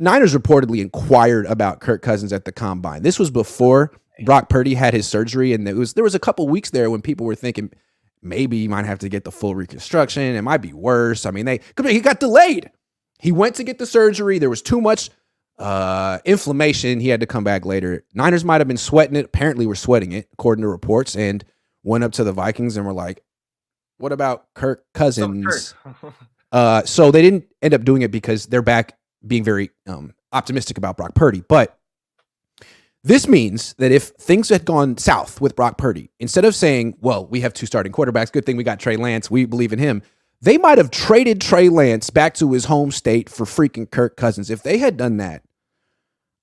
Niners reportedly inquired about Kirk Cousins at the combine. This was before Brock Purdy had his surgery, and there was a couple weeks there when people were thinking maybe he might have to get the full reconstruction. It might be worse. I mean, he got delayed. He went to get the surgery. There was too much inflammation. He had to come back later. Niners might have been sweating it. Apparently, we're sweating it, according to reports, and went up to the Vikings and were like, "What about Kirk Cousins?" So they didn't end up doing it because they're back being very optimistic about Brock Purdy. But this means that if things had gone south with Brock Purdy, instead of saying, well, we have two starting quarterbacks, good thing we got Trey Lance, we believe in him, they might have traded Trey Lance back to his home state for freaking Kirk Cousins. If they had done that,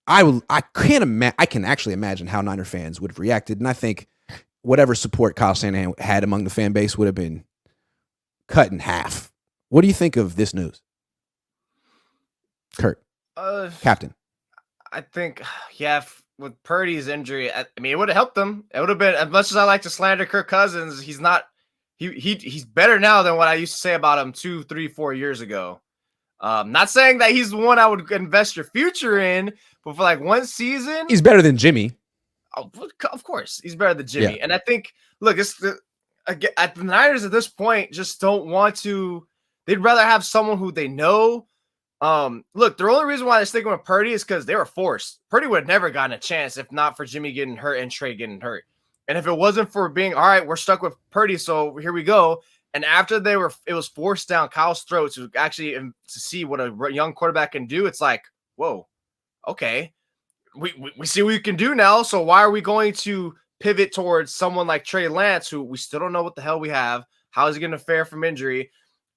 I can actually imagine how Niner fans would have reacted. And I think whatever support Kyle Shanahan had among the fan base would have been cut in half. What do you think of this news? Kurt, captain. I think, with Purdy's injury, I mean, it would have helped them. It would have been, as much as I like to slander Kirk Cousins, he's better now than what I used to say about him 2, 3, 4 years ago. Not saying that he's the one I would invest your future in, but for like one season, he's better than Jimmy. Oh, of course, he's better than Jimmy. Yeah. And I think, look, the Niners at this point just don't want to. They'd rather have someone who they know. Look, the only reason why they're sticking with Purdy is because they were forced. Purdy would have never gotten a chance if not for Jimmy getting hurt and Trey getting hurt. And if it wasn't for being, all right, we're stuck with Purdy, so here we go. And after it was forced down Kyle's throat to actually to see what a young quarterback can do. It's like, whoa, okay, we see what we can do now. So why are we going to pivot towards someone like Trey Lance, who we still don't know what the hell we have? How is he going to fare from injury?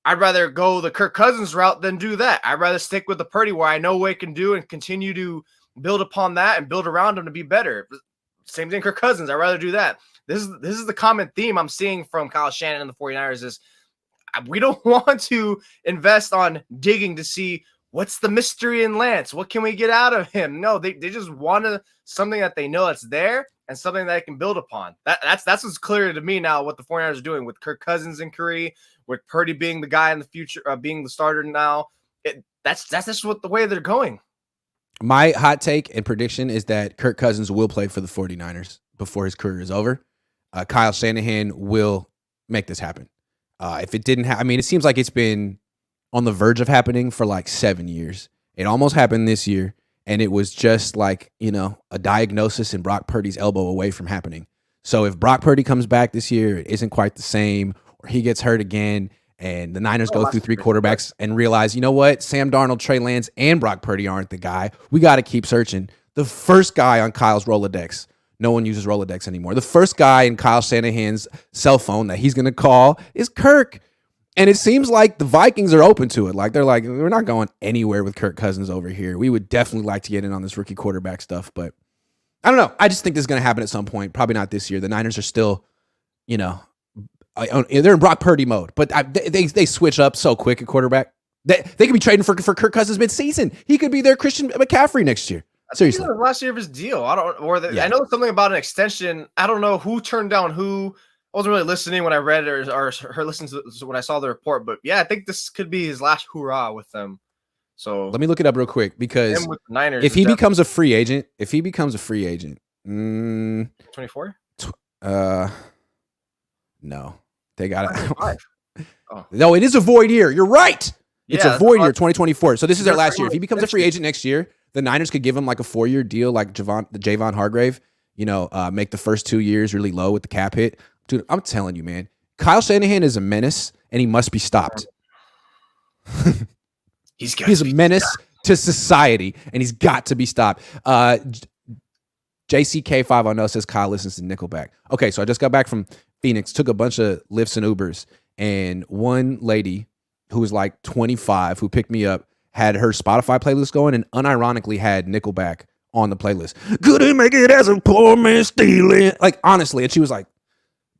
I'd rather go the Kirk Cousins route than do that. I'd rather stick with the Purdy where I know what he can do and continue to build upon that and build around him to be better. Same thing, Kirk Cousins. I'd rather do that. This is the common theme I'm seeing from Kyle Shanahan and the 49ers is we don't want to invest on digging to see what's the mystery in Lance. What can we get out of him? No, they just want something that they know that's there and something that they can build upon. That's what's clear to me now what the 49ers are doing with Kirk Cousins in Curry, with Purdy being the guy in the future, being the starter now. That's just what the way they're going. My hot take and prediction is that Kirk Cousins will play for the 49ers before his career is over. Kyle Shanahan will make this happen. If it didn't happen, I mean, it seems like it's been on the verge of happening for like 7 years. It almost happened this year, and it was just like, a diagnosis in Brock Purdy's elbow away from happening. So if Brock Purdy comes back this year, it isn't quite the same, or he gets hurt again, and the Niners go through 3 quarterbacks and realize, you know what, Sam Darnold, Trey Lance, and Brock Purdy aren't the guy. We got to keep searching. The first guy on Kyle's Rolodex, no one uses Rolodex anymore. The first guy in Kyle Shanahan's cell phone that he's going to call is Kirk. And it seems like the Vikings are open to it. Like, they're like, we're not going anywhere with Kirk Cousins over here. We would definitely like to get in on this rookie quarterback stuff, but I don't know. I just think this is going to happen at some point. Probably not this year. The Niners are still, they're in Brock Purdy mode, but they switch up so quick at quarterback. They could be trading for Kirk Cousins mid-season. He could be their Christian McCaffrey next year. Seriously, last year of his deal. I know something about an extension. I don't know who turned down who. I wasn't really listening when I read it or listened to when I saw the report, but yeah, I think this could be his last hurrah with them. So let me look it up real quick because if he becomes a free agent, 24. No, they got it. No, it is a void year. You're right. It's a void year, 2024. So this is their last year. If he becomes a free agent next year, the Niners could give him like a 4-year deal, like Javon Hargrave. Make the first 2 years really low with the cap hit. Dude, I'm telling you, man, Kyle Shanahan is a menace, and he must be stopped. He's a menace to society, and he's got to be stopped. JCK510 says Kyle listens to Nickelback. Okay, so I just got back from Phoenix, took a bunch of Lyfts and Ubers, and one lady who was like 25 who picked me up had her Spotify playlist going and unironically had Nickelback on the playlist. Couldn't make it as a poor man stealing. Like, honestly, and she was like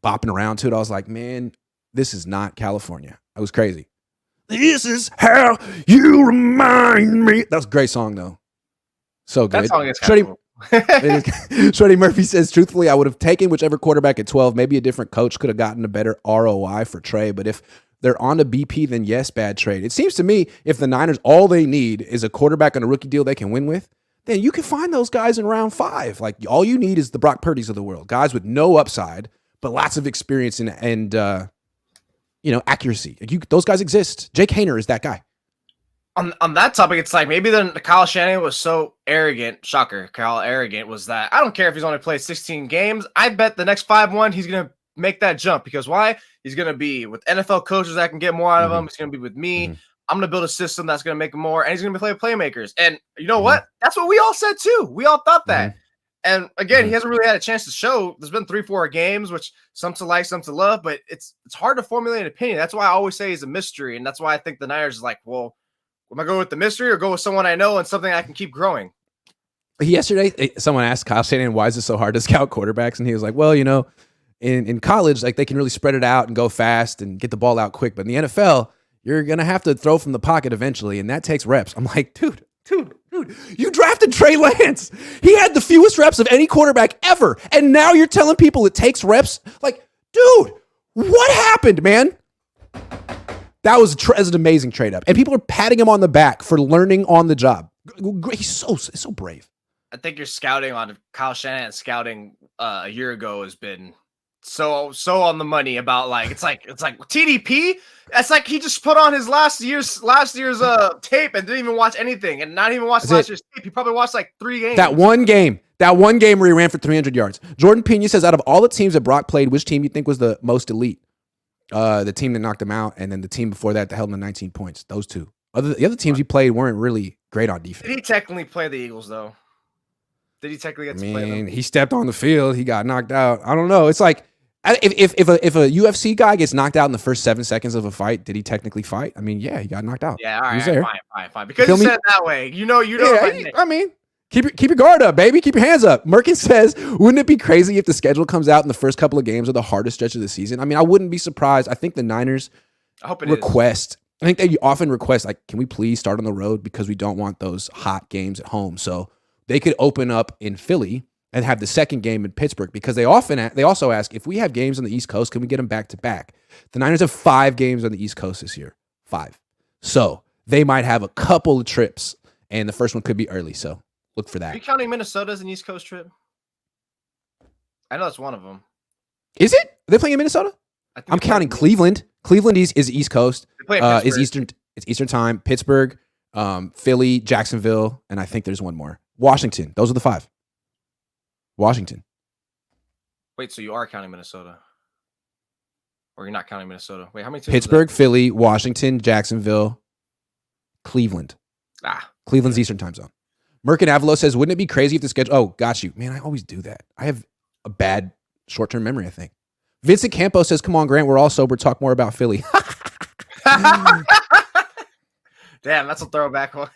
bopping around to it. I was like, man, this is not California. It was crazy. This is how you remind me. That was a great song, though. So good. That song is kind of cool. Shreddy Murphy says, truthfully, I would have taken whichever quarterback at 12. Maybe a different coach could have gotten a better ROI for Trey. But if they're on to BP, then yes, bad trade. It seems to me if the Niners, all they need is a quarterback on a rookie deal they can win with, then you can find those guys in round 5. Like, all you need is the Brock Purdy's of the world, guys with no upside, but lots of experience and accuracy. Those guys exist. Jake Haener is that guy. On that topic, it's like maybe then Kyle Shanahan was so arrogant. Shocker, Kyle arrogant was that I don't care if he's only played 16 games. I bet the next 5-1 he's gonna make that jump because why? He's gonna be with NFL coaches that can get more out of him. He's gonna be with me. I'm gonna build a system that's gonna make him more, and he's gonna be playing playmakers. And you know what? That's what we all said too. We all thought that. And again, he hasn't really had a chance to show. There's been 3-4 games, which some to like, some to love, but it's hard to formulate an opinion. That's why I always say he's a mystery, and that's why I think the Niners is like, well, am I going with the mystery or go with someone I know and something I can keep growing? Yesterday, someone asked Kyle Shanahan, why is it so hard to scout quarterbacks? And he was like, well, in college, like they can really spread it out and go fast and get the ball out quick. But in the NFL, you're going to have to throw from the pocket eventually, and that takes reps. I'm like, dude, you drafted Trey Lance. He had the fewest reps of any quarterback ever. And now you're telling people it takes reps? Like, dude, what happened, man? That was an amazing trade up. And people are patting him on the back for learning on the job. He's so brave. I think your scouting on Kyle Shanahan scouting a year ago has been so on the money about like it's like TDP. It's like he just put on his last year's tape and didn't even watch anything and not even watch last year's tape. He probably watched like 3 games. That one game where he ran for 300 yards. Jordan Pena says, out of all the teams that Brock played, which team you think was the most elite? The team that knocked him out, and then the team before that held him to 19 points. Those two. The other teams he played weren't really great on defense. Did he technically play the Eagles, though? Did he technically get to play them? He stepped on the field. He got knocked out. I don't know. It's like, if a UFC guy gets knocked out in the first 7 seconds of a fight, did he technically fight? I mean, yeah, he got knocked out. Yeah, all right, fine. Because you said it that way. You know. Yeah, I mean, keep your guard up, baby. Keep your hands up. Merkin says, wouldn't it be crazy if the schedule comes out and the first couple of games are the hardest stretch of the season? I mean, I wouldn't be surprised. I think the Niners I think they often request, like, can we please start on the road because we don't want those hot games at home. So they could open up in Philly and have the second game in Pittsburgh because they also ask, if we have games on the East Coast, can we get them back to back? The Niners have 5 games on the East Coast this year. 5. So they might have a couple of trips, and the first one could be early. So look for that. Are you counting Minnesota as an East Coast trip? I know that's one of them. Is it? Are they playing in Minnesota? I'm counting Cleveland. Cleveland is East Coast. Is Eastern. It's Eastern time. Pittsburgh, Philly, Jacksonville, and I think there's one more. Washington. Those are the 5. Washington. Wait, so you are counting Minnesota? Or you're not counting Minnesota? Wait, how many teams? Pittsburgh, Philly, Washington, Jacksonville, Cleveland. Cleveland's Eastern time zone. Merkin Avalo says, wouldn't it be crazy if the schedule... Oh, got you. Man, I always do that. I have a bad short-term memory, I think. Vincent Campo says, come on, Grant, we're all sober. Talk more about Philly. Damn, that's a throwback one.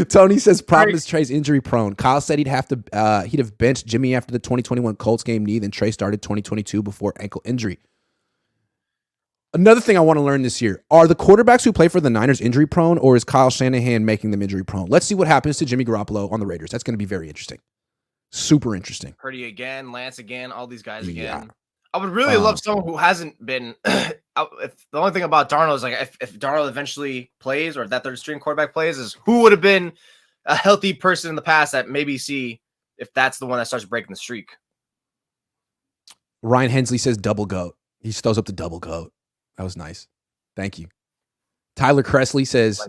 Tony says, problem is Trey's injury prone. Kyle said he'd have benched Jimmy after the 2021 Colts game knee, then Trey started 2022 before ankle injury. Another thing I want to learn this year, are the quarterbacks who play for the Niners injury prone, or is Kyle Shanahan making them injury prone? Let's see what happens to Jimmy Garoppolo on the Raiders. That's going to be very interesting. Super interesting. Purdy again, Lance again, all these guys again. Yeah. I would really love someone who hasn't been. If the only thing about Darnold is like if Darnold eventually plays, or if that third string quarterback plays, is who would have been a healthy person in the past that maybe see if that's the one that starts breaking the streak. Ryan Hensley says double goat. He throws up the double goat. That was nice. Thank you. Tyler Cressley says,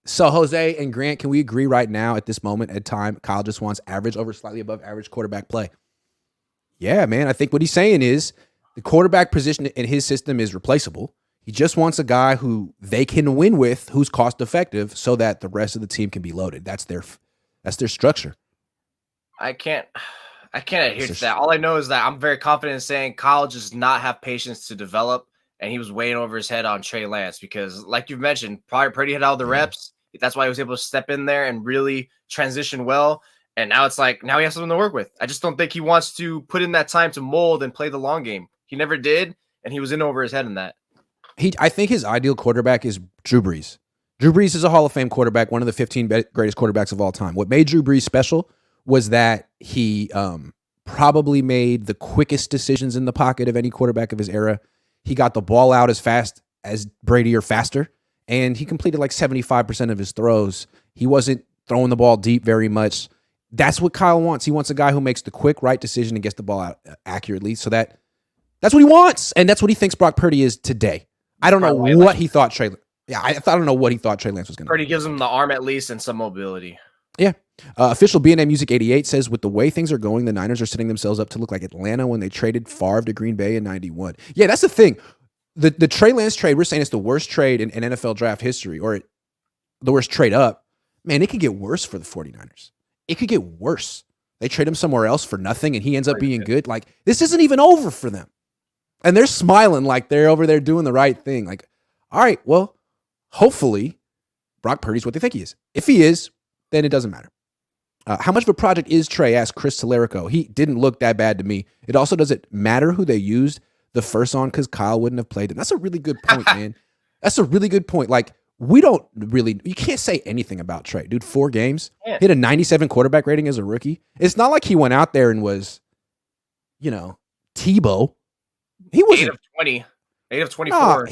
so Jose and Grant, can we agree right now at this moment at time, Kyle just wants average over slightly above average quarterback play? Yeah, man. I think what he's saying is the quarterback position in his system is replaceable. He just wants a guy who they can win with, who's cost effective, so that the rest of the team can be loaded. That's their structure. I can't adhere to that. All I know is that I'm very confident in saying Kyle does not have patience to develop, and he was weighing over his head on Trey Lance because, like you mentioned, probably Purdy had all the reps. That's why he was able to step in there and really transition well. And now it's like, now he has something to work with. I just don't think he wants to put in that time to mold and play the long game. He never did, and he was in over his head in that. I think his ideal quarterback is Drew Brees. Drew Brees is a Hall of Fame quarterback, one of the 15 greatest quarterbacks of all time. What made Drew Brees special was that he probably made the quickest decisions in the pocket of any quarterback of his era. He got the ball out as fast as Brady or faster, and he completed like 75% of his throws. He wasn't throwing the ball deep very much. That's what Kyle wants. He wants a guy who makes the quick right decision and gets the ball out accurately. So that's what he wants, and that's what he thinks Brock Purdy is today. I don't know what he thought Trey. Yeah, I don't know what he thought Trey Lance was going to. Purdy gives him the arm at least and some mobility. Yeah. Official BNA Music 88 says, with the way things are going, the Niners are setting themselves up to look like Atlanta when they traded Favre to Green Bay in 91. Yeah, that's the thing. The Trey Lance trade, we're saying it's the worst trade in NFL draft history, or the worst trade up. Man, it could get worse for the 49ers. It could get worse. They trade him somewhere else for nothing, and he ends up being good. Like, this isn't even over for them. And they're smiling like they're over there doing the right thing. Like, all right, well, hopefully Brock Purdy's what they think he is. If he is, then it doesn't matter. How much of a project is Trey? Asked Chris Tellerico. He didn't look that bad to me. It also doesn't matter who they used the first on because Kyle wouldn't have played him. That's a really good point, man. That's a really good point. Like, you can't say anything about Trey. Dude, 4 games. He had a 97 quarterback rating as a rookie. It's not like he went out there and was, Tebow. He was 8 of 20. 8 of 24.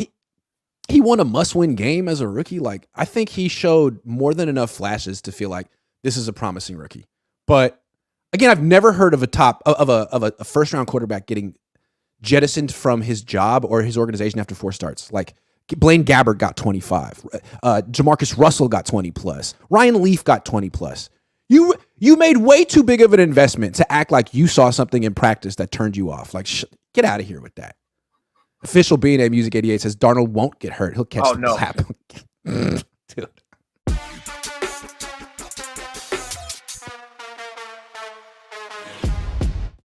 He won a must-win game as a rookie. Like, I think he showed more than enough flashes to feel like this is a promising rookie. But again, I've never heard of a first-round quarterback getting jettisoned from his job or his organization after 4 starts. Like, Blaine Gabbert got 25. Jamarcus Russell got 20 plus. Ryan Leaf got 20 plus. You made way too big of an investment to act like you saw something in practice that turned you off. Like, get out of here with that. Official BNA Music 88 says Darnold won't get hurt. He'll catch the clap. Dude.